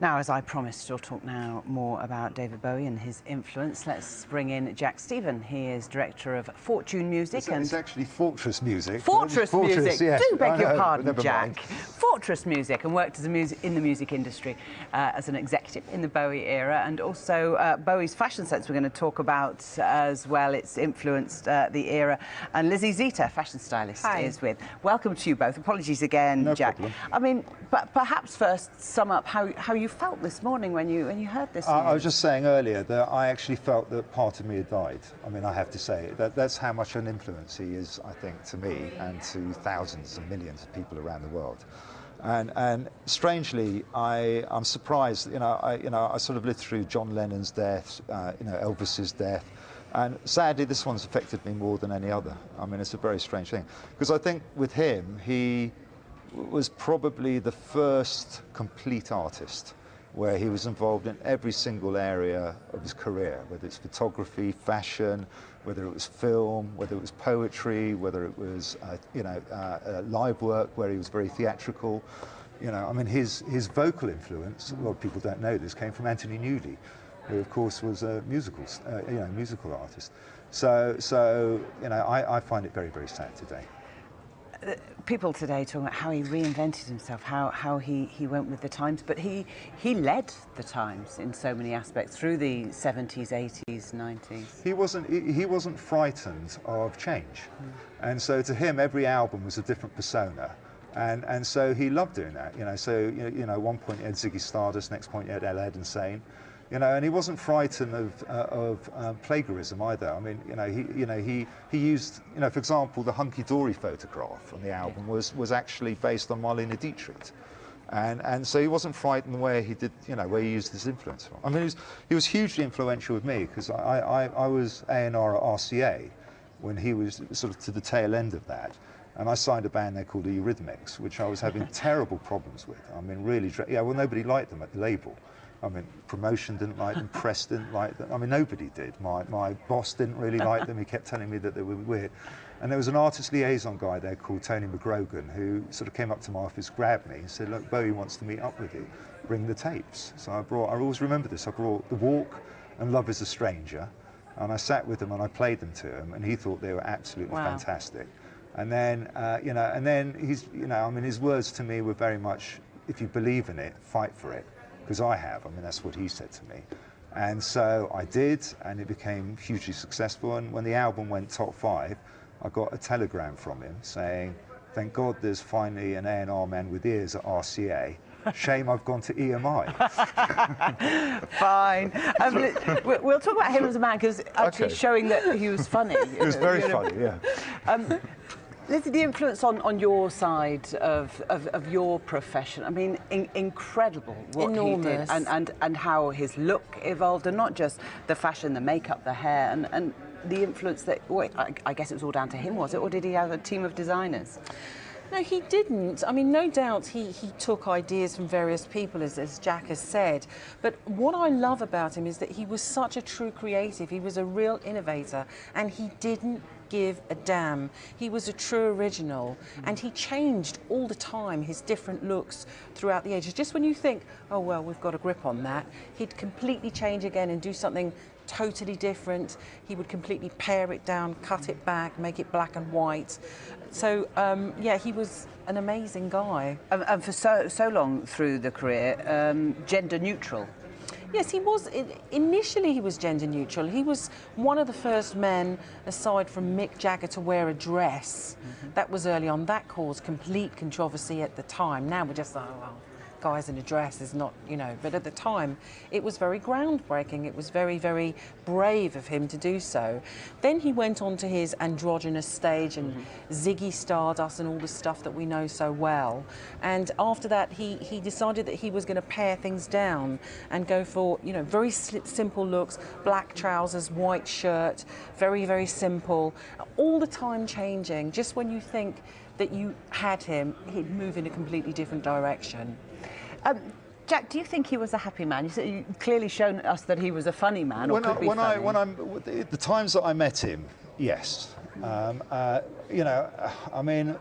Now, as I promised, we'll talk now more about David Bowie and his influence. Let's bring in Jack Stephen. He is director of Fortune Music. It's actually Fortress Music. Fortress Music. Yes. Do beg your pardon, Jack. Mind. Fortress Music, and worked as in the music industry as an executive in the Bowie era, and also Bowie's fashion sense we're going to talk about as well. It's influenced the era. And Lizzie Zeta, fashion stylist, is with. Welcome to you both. Apologies again, No Jack. problem. I mean, but perhaps first sum up how you felt this morning when you heard this news. I was just saying earlier that I actually felt that part of me had died. I mean, I have to say that's how much an influence he is, I think, to me and to thousands and millions of people around the world. And strangely, I'm surprised. I sort of lived through John Lennon's death, Elvis's death, and sadly, this one's affected me more than any other. I mean, it's a very strange thing because I think with him, he was probably the first complete artist where he was involved in every single area of his career, whether it's photography, fashion, whether it was film, whether it was poetry, whether it was live work where he was very theatrical. I mean, his vocal influence, a lot of people don't know this, came from Anthony Newley, who of course was a musical artist. So I find it very, very sad today. People today talking about how he reinvented himself, how he went with the times, but he led the times in so many aspects through the 70s, 80s, 90s. He wasn't frightened of change, and so to him every album was a different persona, and so he loved doing that. So at one point he had Ziggy Stardust, next point he had Ella Insane. And he wasn't frightened of plagiarism either. I mean, he used, for example, the Hunky Dory photograph on the album was actually based on Marlene Dietrich, and so he wasn't frightened the way he did, where he used his influence from. I mean, he was hugely influential with me because I was A&R at RCA when he was sort of to the tail end of that. And I signed a band there called the Eurythmics, which I was having terrible problems with. I mean, really, well, nobody liked them at the label. I mean, promotion didn't like them, press didn't like them. I mean, nobody did. My boss didn't really like them. He kept telling me that they were weird. And there was an artist liaison guy there called Tony McGrogan who sort of came up to my office, grabbed me and said, look, Bowie wants to meet up with you. Bring the tapes. So I always remember this. I brought The Walk and Love is a Stranger. And I sat with him and I played them to him. And he thought they were absolutely fantastic. And then, and then I mean, his words to me were very much, if you believe in it, fight for it. Because I have. I mean, that's what he said to me. And so I did, and it became hugely successful. And when the album went top 5, I got a telegram from him saying, thank God there's finally an A&R man with ears at RCA. Shame I've gone to EMI. Fine. We'll talk about him as a man, because actually showing that he was funny. He was very funny, yeah. Lizzie, the influence on your side of your profession, I mean, incredible what Enormous. he did, and how his look evolved, and not just the fashion, the makeup, the hair, and the influence that, well, I guess it was all down to him, was it? Or did he have a team of designers? No, he didn't. I mean, no doubt he took ideas from various people, as Jack has said. But what I love about him is that he was such a true creative. He was a real innovator, and he didn't give a damn. He was a true original, and he changed all the time his different looks throughout the ages. Just when you think, oh, well, we've got a grip on that, he'd completely change again and do something totally different. He would completely pare it down, cut it back, make it black and white. So, yeah, he was an amazing guy. And for so long through the career, gender neutral. Yes, he was. Initially, he was gender neutral. He was one of the first men, aside from Mick Jagger, to wear a dress. That was early on. That caused complete controversy at the time. Now we're just like, oh, well, guys in a dress is not, but at the time it was very groundbreaking. It was very, very brave of him to do so. Then he went on to his androgynous stage and Ziggy Stardust and all the stuff that we know so well. And after that, he decided that he was going to pare things down and go for, very simple looks, black trousers, white shirt, very, very simple, all the time changing. Just when you think that you had him, he'd move in a completely different direction. Jack, do you think he was a happy man? You've clearly shown us that he was a funny man, or could be funny. The times that I met him, yes. I mean,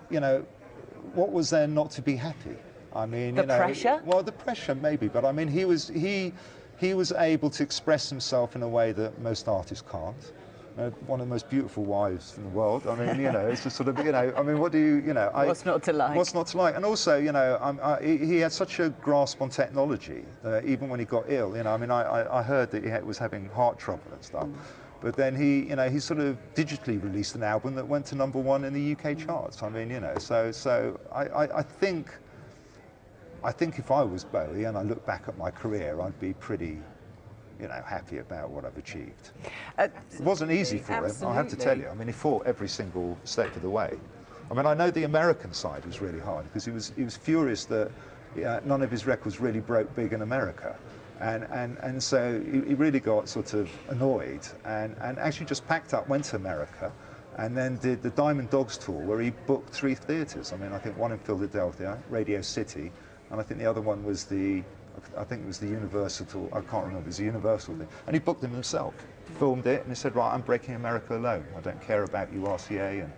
what was there not to be happy? I mean, The pressure? Well, the pressure maybe, but I mean, he was able to express himself in a way that most artists can't. One of the most beautiful wives in the world. I mean, it's just sort of, I mean, what do you know? What's not to like? What's not to like? And also, he had such a grasp on technology, even when he got ill. I mean, I heard that he was having heart trouble and stuff. But then he sort of digitally released an album that went to #1 in the UK charts. I mean, so I think if I was Bowie and I look back at my career, I'd be pretty, happy about what I've achieved. It wasn't easy for him, I have to tell you. I mean, he fought every single step of the way. I mean, I know the American side was really hard because he was furious that none of his records really broke big in America. And so he really got sort of annoyed and actually just packed up, went to America, and then did the Diamond Dogs tour where he booked 3 theatres. I mean, I think one in Philadelphia, Radio City, and I think the other one was I think it was the Universal tour. I can't remember. It was the Universal thing. And he booked them himself, filmed it, and he said, right, I'm breaking America alone. I don't care about you, RCA,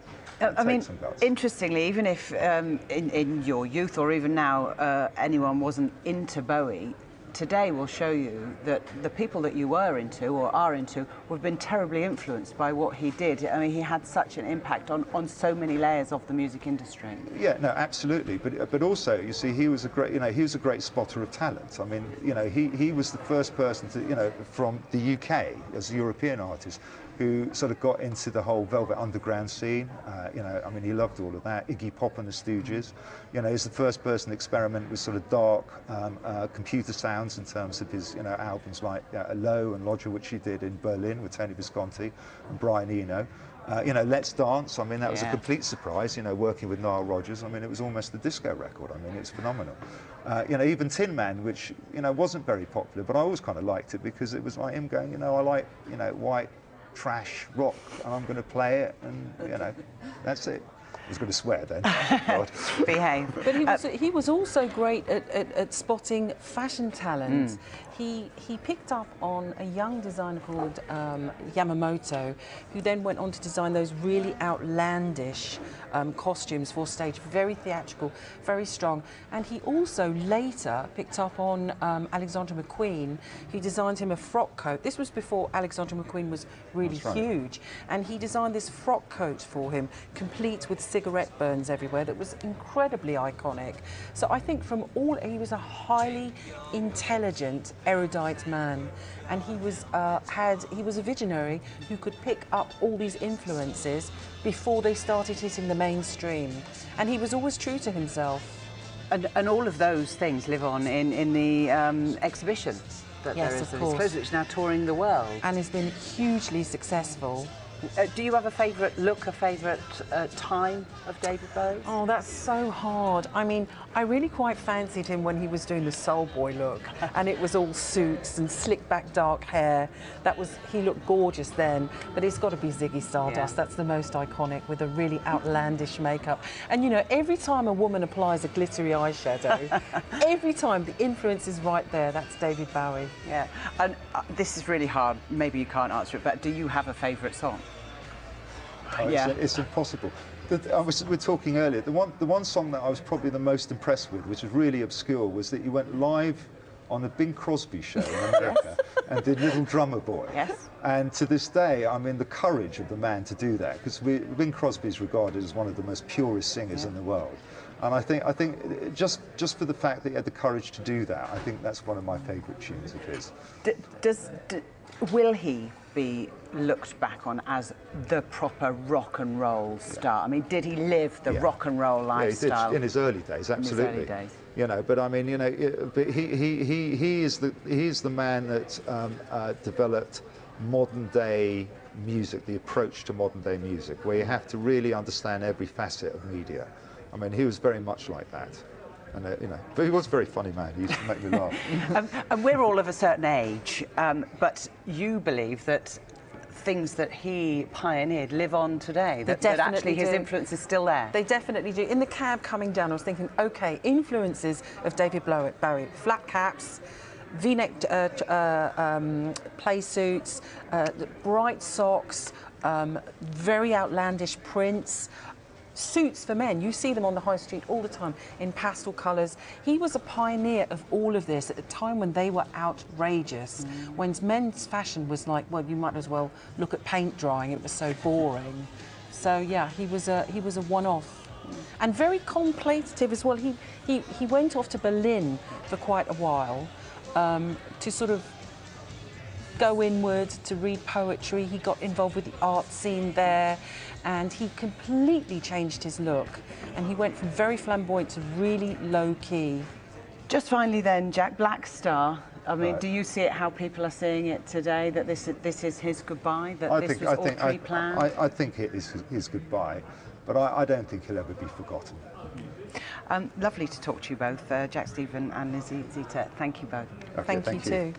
and I mean, some guts. interestingly, even if in your youth or even now anyone wasn't into Bowie, today will show you that the people that you were into or are into have been terribly influenced by what he did. I mean, he had such an impact on so many layers of the music industry. Yeah, no, absolutely. But also, you see, he was a great spotter of talent. I mean, he was the first person to, from the UK as a European artist who sort of got into the whole Velvet Underground scene. I mean, he loved all of that. Iggy Pop and the Stooges. He's the first person to experiment with sort of dark computer sounds in terms of his, albums like Low and Lodger, which he did in Berlin with Tony Visconti and Brian Eno. Let's Dance. I mean, that was a complete surprise. Working with Nile Rodgers. I mean, it was almost a disco record. I mean, it's phenomenal. Even Tin Man, which wasn't very popular, but I always kind of liked it because it was like him going, I like white trash rock, and I'm going to play it, and that's it. I was going to swear then. God. Behave. But he was also great at spotting fashion talent. He picked up on a young designer called Yamamoto, who then went on to design those really outlandish costumes for stage, very theatrical, very strong. And he also later picked up on Alexander McQueen, who designed him a frock coat. This was before Alexander McQueen was really huge. And he designed this frock coat for him, complete with cigarette burns everywhere, that was incredibly iconic. So I think he was a highly intelligent, erudite man, and he was a visionary who could pick up all these influences before they started hitting the mainstream, and he was always true to himself. And all of those things live on in the exhibition that yes, there is of of his clothes, which is now touring the world. And has been hugely successful. Do you have a favourite look, a favourite time of David Bowie? Oh, that's so hard. I mean, I really quite fancied him when he was doing the soul boy look, and it was all suits and slick back dark hair. He looked gorgeous then, but it's got to be Ziggy Stardust. Yeah. That's the most iconic, with a really outlandish makeup. And every time a woman applies a glittery eyeshadow, every time the influence is right there, that's David Bowie. Yeah, and this is really hard. Maybe you can't answer it, but do you have a favourite song? It's impossible. We're talking earlier. The one song that I was probably the most impressed with, which was really obscure, was that he went live on a Bing Crosby show in America and did Little Drummer Boy. Yes. And to this day, I mean, the courage of the man to do that, because Bing Crosby is regarded as one of the most purest singers in the world. And I think just for the fact that he had the courage to do that, I think that's one of my favourite tunes of his. Will he be looked back on as the proper rock and roll star? I mean, did he live the rock and roll lifestyle? Yeah, he did in his early days, absolutely. In his early days. But I mean, but he is the man that developed modern day music, the approach to modern day music, where you have to really understand every facet of media. I mean, he was very much like that. And, but he was a very funny man. He used to make me laugh. And we're all of a certain age, but you believe that things that he pioneered live on today, that actually his influence is still there. They definitely do. In the cab coming down, I was thinking, OK, influences of David Bowie, flat caps, V-neck play suits, bright socks, very outlandish prints. suits for men. You see them on the high street all the time in pastel colours. He was a pioneer of all of this at a time when they were outrageous, when men's fashion was like, well, you might as well look at paint drying, it was so boring. So yeah, he was a one-off. And very contemplative as well. He went off to Berlin for quite a while to sort of go inward, to read poetry. He got involved with the art scene there, and he completely changed his look. And he went from very flamboyant to really low-key. Just finally then, Jack, Black Star. I mean, Right. do you see it how people are seeing it today, that this is his goodbye, that this was all pre-planned? I think it is his goodbye, but I don't think he'll ever be forgotten. Lovely to talk to you both, Jack, Stephen and Lizzie Zita. Thank you both. Okay, Thank you too.